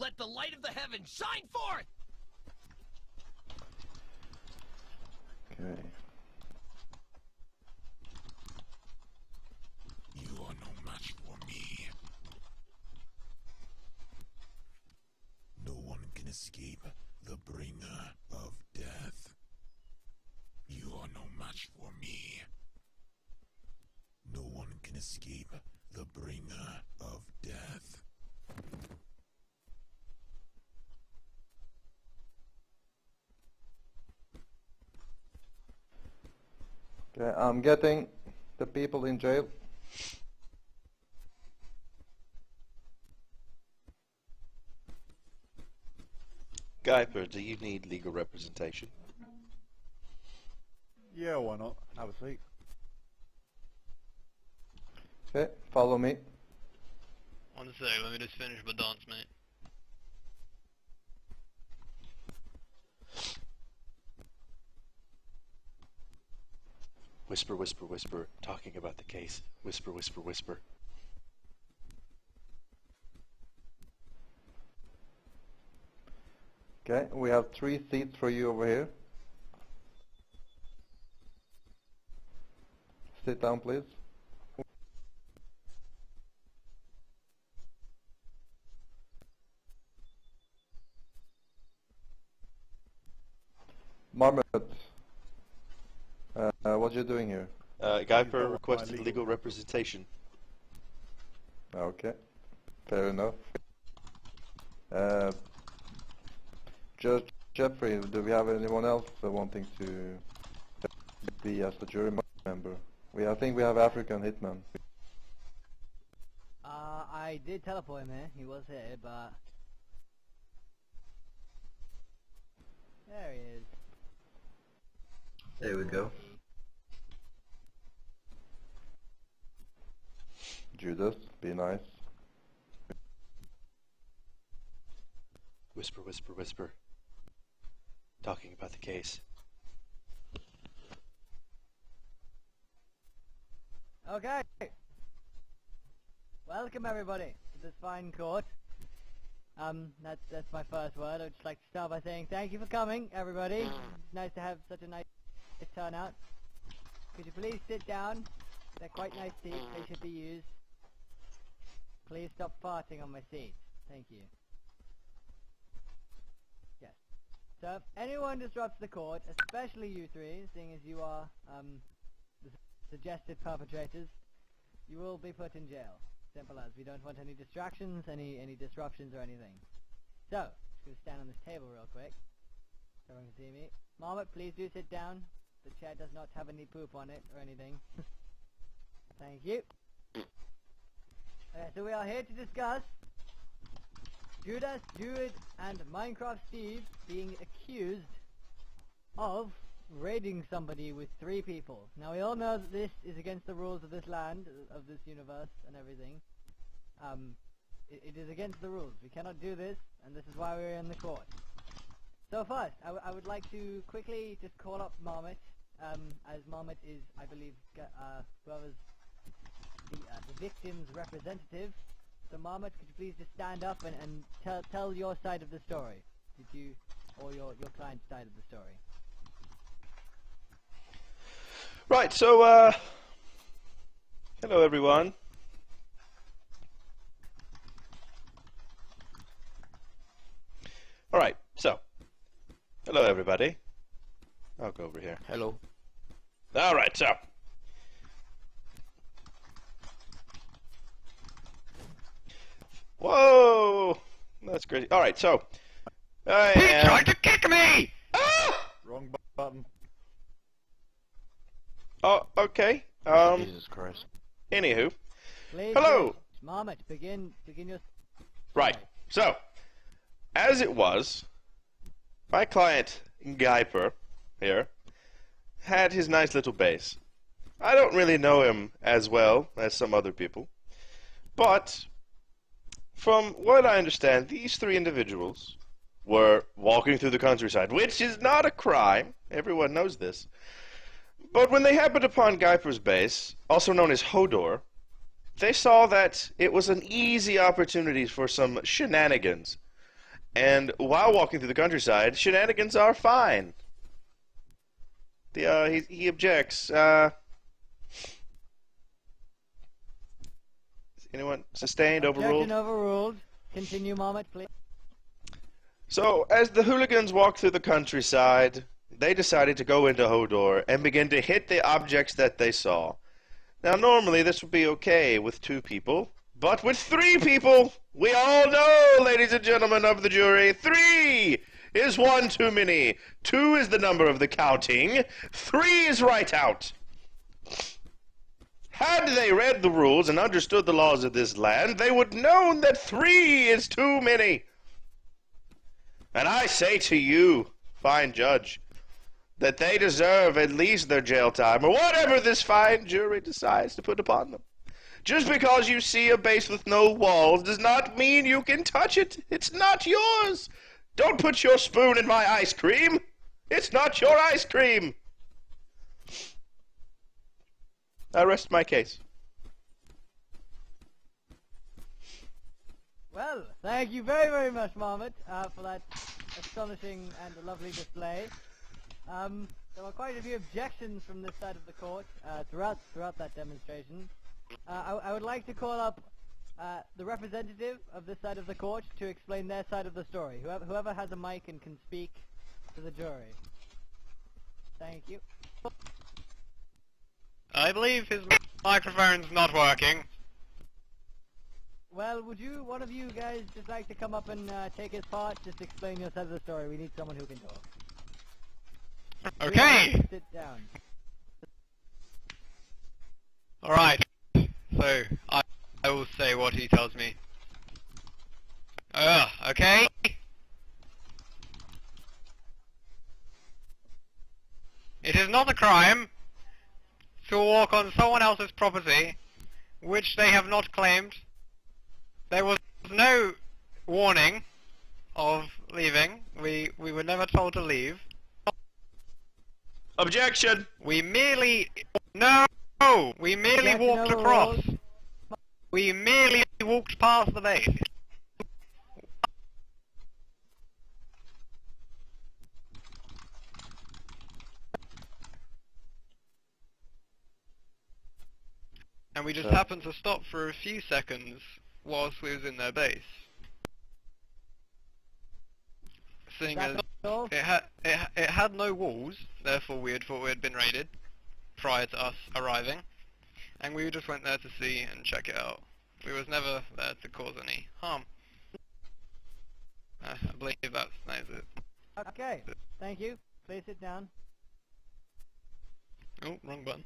Let the light of the heavens shine forth! Okay. You are no match for me. No one can escape the bringer of death. You are no match for me. No one can escape the bringer of death. Okay, I'm getting the people in jail. Guyper, do you need legal representation? Yeah, why not? Have a seat. Okay, follow me. One sec, let me just finish my dance, mate. Whisper, whisper, whisper, talking about the case. Whisper, whisper, whisper. Okay, we have 3 seats for you over here. Sit down, please. Marmot, what you doing here? Guyper requested legal representation. Okay, fair enough. Judge Jeffrey, do we have anyone else wanting to be as the jury member? I think we have African Hitman. I did teleport him here. He was here, but there he is. There we go. Judas, be nice. Whisper, whisper, whisper. Talking about the case. Okay. Welcome everybody to this fine court. That's my first word. I'd just like to start by saying thank you for coming, everybody. It's nice to have such a nice turnout. Could you please sit down? They're quite nice seats. They should be used. Please stop farting on my seat. Thank you. Yes. So if anyone disrupts the court, especially you three, seeing as you are the suggested perpetrators, you will be put in jail. Simple as. We don't want any distractions, any disruptions or anything. So, just gonna stand on this table real quick so everyone can see me. Marmot, please do sit down. The chair does not have any poop on it or anything. Thank you. Okay, so we are here to discuss Judas, Druid, and Minecraft Steve being accused of raiding somebody with 3 people. Now we all know that this is against the rules of this land, of this universe, and everything. It is against the rules. We cannot do this, and this is why we're in the court. So first, I would like to quickly just call up Marmot, as Marmot is, I believe, whoever's the victim's representative. So Marmot, could you please just stand up and tell your side of the story? Or your client's side of the story? Right, so, hello everyone. Alright, so, hello everybody. I'll go over here. Hello. Alright, so. Whoa! That's crazy. Alright, so. He tried to kick me! Ah! Wrong button. Oh, okay. Jesus Christ. Anywho. Please, Hello! Marmot, begin your... Right, so. As it was, my client, Guyper, here, had his nice little base. I don't really know him as well as some other people, but from what I understand, these 3 individuals were walking through the countryside, which is not a crime. Everyone knows this. But when they happened upon Guyper's base, also known as Hodor, they saw that it was an easy opportunity for some shenanigans. And while walking through the countryside, shenanigans are fine. He objects. Anyone sustained, overruled? Objection overruled. Continue, Marmot, please. So, as the hooligans walked through the countryside, they decided to go into Hodor and begin to hit the objects that they saw. Now, normally this would be okay with 2 people, but with 3 people, we all know, ladies and gentlemen of the jury, 3 is 1 too many. 2 is the number of the counting. 3 is right out. Had they read the rules and understood the laws of this land, they would know that 3 is too many. And I say to you, fine judge, that they deserve at least their jail time, or whatever this fine jury decides to put upon them. Just because you see a base with no walls does not mean you can touch it. It's not yours. Don't put your spoon in my ice cream. It's not your ice cream. I rest my case. Well, thank you very, very much, Marmot, for that astonishing and lovely display. There were quite a few objections from this side of the court throughout that demonstration. I would like to call up the representative of this side of the court to explain their side of the story. Whoever has a mic and can speak to the jury. Thank you. I believe his microphone's not working. Well, would one of you guys just like to come up and take his part? Just explain your side of the story. We need someone who can talk. Okay! Sit down. Alright. So, I will say what he tells me. Okay? It is not a crime to walk on someone else's property, which they have not claimed. There was no warning of leaving. We were never told to leave. Objection! We merely... No! We merely Objection walked across. overruled. We merely walked past the base. And we just happened to stop for a few seconds whilst we was in their base. Seeing as That's all. it had no walls, therefore we had thought we had been raided prior to us arriving, and we just went there to see and check it out. We was never there to cause any harm. I believe that is it. Okay. Thank you. Please sit down. Oh, wrong button.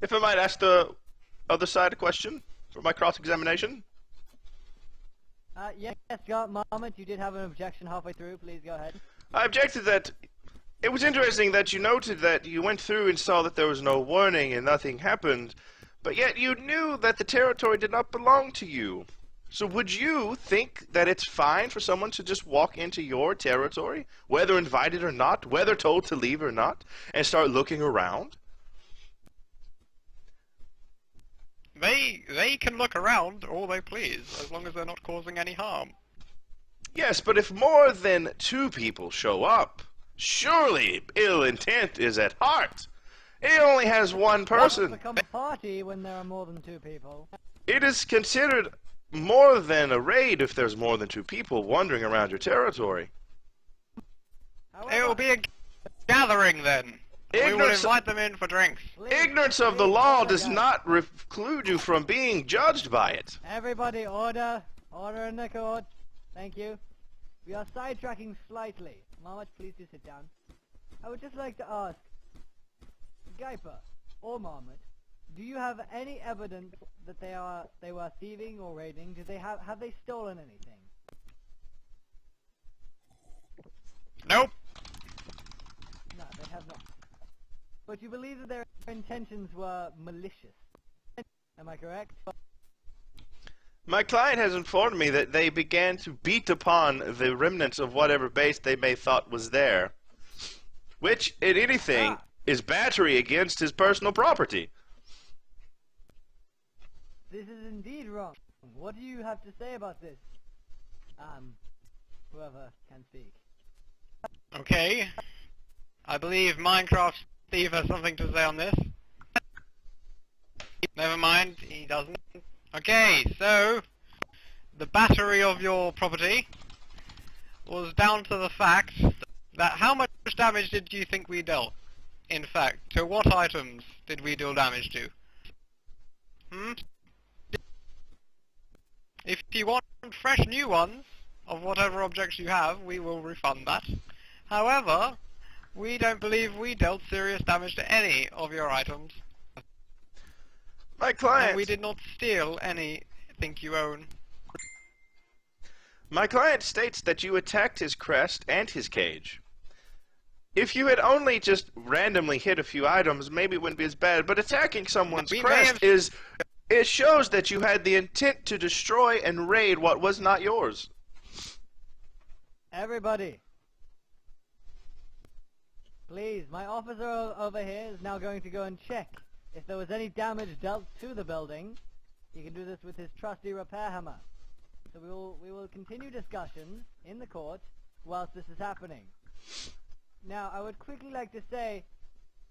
If I might ask the other side a question for my cross-examination. Yes, Marmot, you did have an objection halfway through. Please go ahead. I objected that it was interesting that you noted that you went through and saw that there was no warning and nothing happened, but yet you knew that the territory did not belong to you. So would you think that it's fine for someone to just walk into your territory, whether invited or not, whether told to leave or not, and start looking around? They can look around all they please, as long as they're not causing any harm. Yes, but if more than 2 people show up, surely ill intent is at heart. It only has 1 It person. becomes a party when there are more than 2 people. It is considered more than a raid if there's more than 2 people wandering around your territory. It will be a gathering then. We will Ignorance, invite them in for drinks. ignorance of the law does not preclude you from being judged by it. Everybody, order. Order in the court. Thank you. We are sidetracking slightly. Marmot, please do sit down. I would just like to ask, Gaiper or Marmot, do you have any evidence that they were thieving or raiding? Do they have they stolen anything? Nope. No, they have not. But you believe that their intentions were malicious. Am I correct? My client has informed me that they began to beat upon the remnants of whatever base they may thought was there, which, in anything, is battery against his personal property. This is indeed wrong. What do you have to say about this, whoever can speak. Okay. I believe Minecraft Steve has something to say on this. Never mind, he doesn't. Okay, so the battery of your property was down to the fact that how much damage did you think we dealt? In fact, to what items did we deal damage to? If you want fresh new ones of whatever objects you have, we will refund that. However, we don't believe we dealt serious damage to any of your items. My client... And we did not steal anything you own. My client states that you attacked his crest and his cage. If you had only just randomly hit a few items, maybe it wouldn't be as bad, but attacking someone's We may crest have- is... It shows that you had the intent to destroy and raid what was not yours. Everybody! Please, my officer over here is now going to go and check if there was any damage dealt to the building. He can do this with his trusty repair hammer. So we will continue discussions in the court whilst this is happening. Now, I would quickly like to say,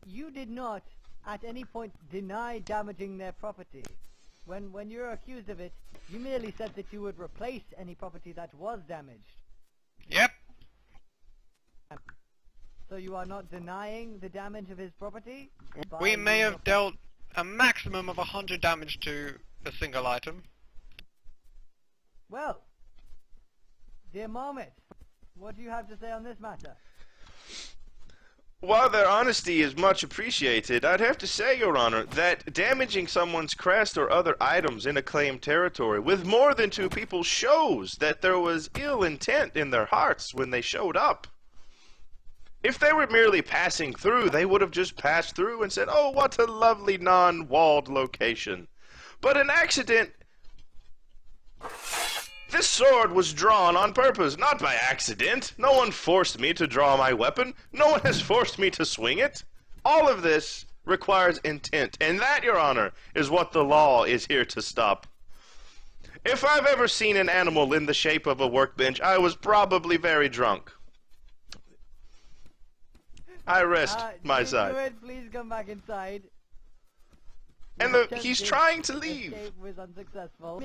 you did not at any point deny damaging their property. When you were accused of it, you merely said that you would replace any property that was damaged. Yep. So you are not denying the damage of his property? We By may your- have dealt a maximum of 100 damage to a single item. Well, dear Marmot, what do you have to say on this matter? While their honesty is much appreciated, I'd have to say, Your Honor, that damaging someone's crest or other items in a claimed territory with more than 2 people shows that there was ill intent in their hearts when they showed up. If they were merely passing through, they would have just passed through and said, "Oh, what a lovely non-walled location." But an accident... This sword was drawn on purpose, not by accident. No one forced me to draw my weapon. No one has forced me to swing it. All of this requires intent, and that, Your Honor, is what the law is here to stop. If I've ever seen an animal in the shape of a workbench, I was probably very drunk. I rest my side. Druid, please come back inside. And Your he's attempted trying to leave. escape was unsuccessful.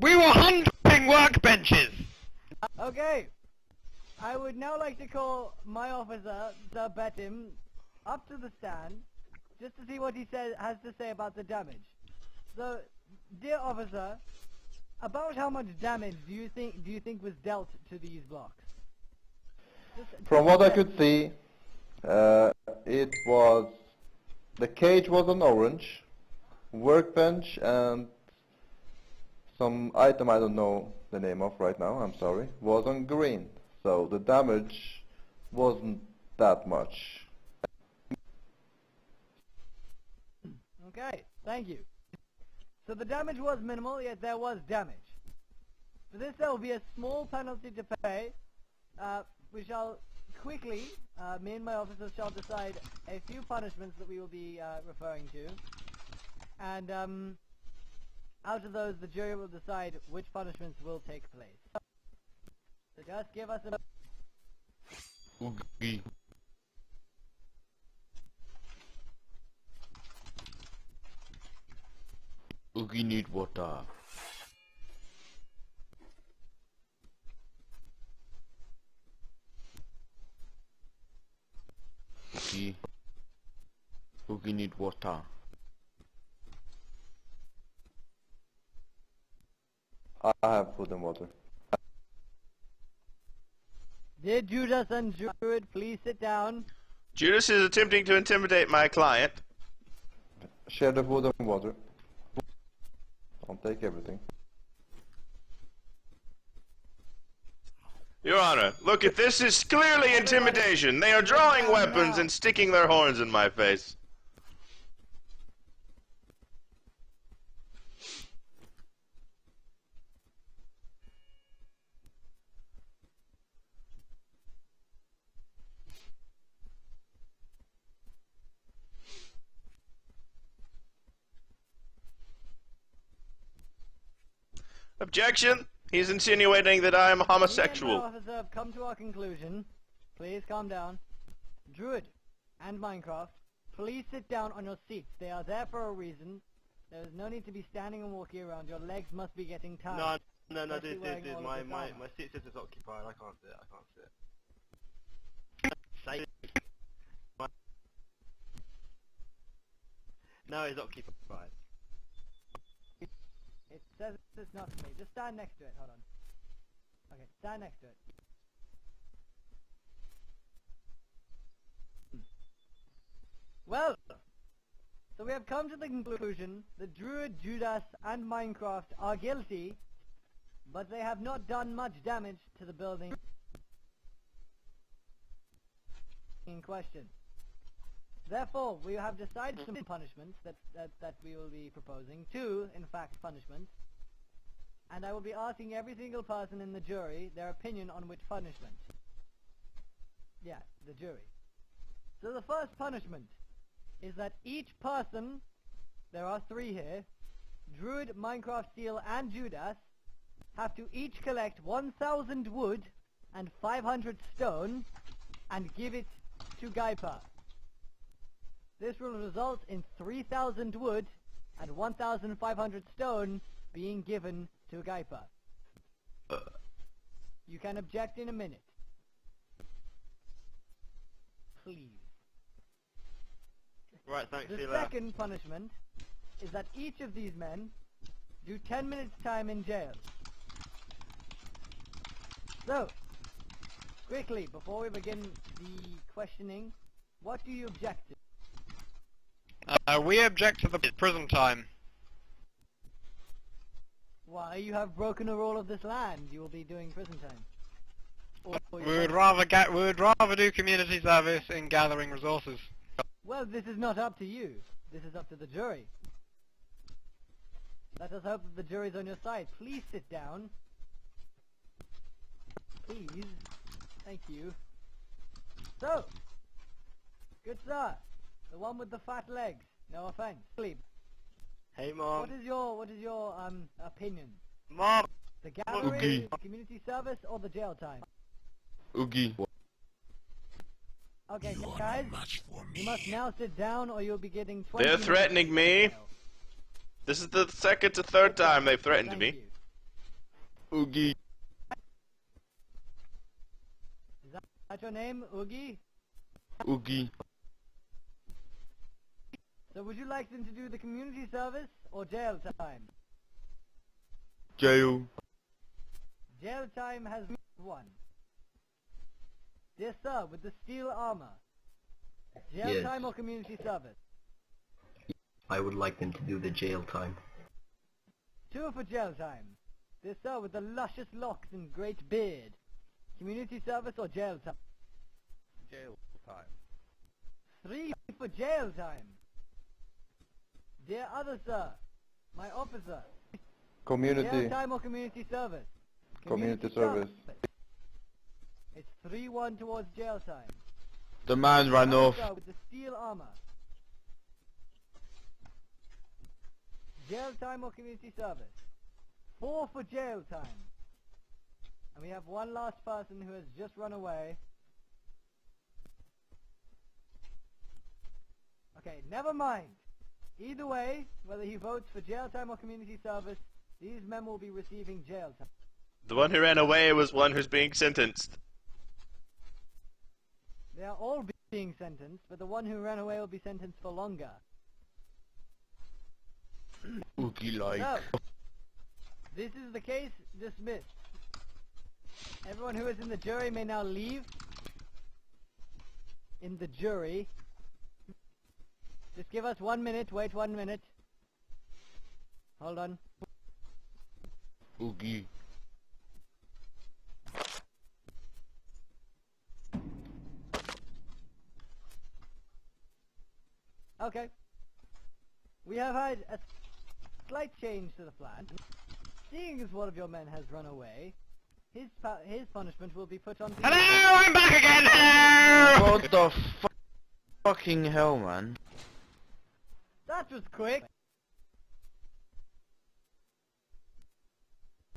We were hunting workbenches! Okay. I would now like to call my officer, Sir Betim, up to the stand, just to see what he has to say about the damage. So, dear officer, about how much damage do you think was dealt to these blocks? From what I could see, it was... The cage was an orange, workbench and some item I don't know the name of right now, I'm sorry, was on green. So the damage wasn't that much. Okay, thank you. So the damage was minimal, yet there was damage. For this there will be a small penalty to pay. We shall quickly, me and my officers shall decide a few punishments that we will be referring to. And out of those the jury will decide which punishments will take place. So just give us a... Oogie. Oogie need water. Oogie. Oogie need water. I have food and water. Dear Judas and Druid, please sit down. Judas is attempting to intimidate my client. Share the food and water. I'll take everything. Your Honor, look at this is clearly intimidation. They are drawing weapons and sticking their horns in my face. Objection! He's insinuating that I am Me and my homosexual. officer have come to our conclusion. Please calm down. Druid and Minecraft, please sit down on your seats. They are there for a reason. There is no need to be standing and walking around. Your legs must be getting tired. No, Especially wearing dude, all of my this armor. seat is occupied, I can't sit, Safe. No, it's occupied. It says it's not for me. Just stand next to it. Hold on. Okay, stand next to it. Well, so we have come to the conclusion that Druid, Judas, and Minecraft are guilty, but they have not done much damage to the building in question. Therefore, we have decided some punishments that we will be proposing. Two, in fact, punishments. And I will be asking every single person in the jury their opinion on which punishment. Yeah, the jury. So the first punishment is that each person, there are 3 here, Druid, Minecraft, Steel, and Judas, have to each collect 1,000 wood and 500 stone and give it to Gaipa. This will result in 3,000 wood and 1,500 stone being given to Gaipa. You can object in a minute. Please. Right, thanks, The see you later. second punishment is that each of these men do 10 minutes time in jail. So, quickly, before we begin the questioning, what do you object to? We object to the prison time. Why, you have broken a rule of this land. You will be doing prison time. Or We would rather do community service in gathering resources. Well, this is not up to you. This is up to the jury. Let us hope that the jury's on your side. Please sit down. Please. Thank you. So, good sir. The one with the fat legs. No offense. Sleep. Hey, Mom. What is your opinion? Mom! The gathering, Okay. the community service, or the jail time? Oogie. Okay, You are guys, no match for you me. must now sit down, or you'll be getting 20 They're minutes threatening in me. jail. This is the second to third time they've threatened Thank me. you. Oogie. Is that your name, Oogie? Oogie. So would you like them to do the community service or jail time? Jail. Jail time has 1. Dear sir, with the steel armor. Jail Yes. time or community service? I would like them to do the jail time. 2 for jail time. Dear sir, with the luscious locks and great beard. Community service or jail time? Jail time. 3 for jail time. Dear other sir, my officer. Community. Jail time or community service? Community service. It's 3-1 towards jail time. The man ran Other off. sir with the steel armor. Jail time or community service? 4 for jail time. And we have one last person who has just run away. Okay, never mind. Either way, whether he votes for jail time or community service, these men will be receiving jail time. The one who ran away was one who's being sentenced. They are all being sentenced, but the one who ran away will be sentenced for longer. Oogie like. So, this is the case dismissed. Everyone who is in the jury may now leave. In the jury. Just give us 1 minute, wait 1 minute. Hold on. Oogie. Okay. We have had a slight change to the plan. Seeing as one of your men has run away, his punishment will be put on... Hello, I'm back again! Hello! What the fucking hell, man? That was quick!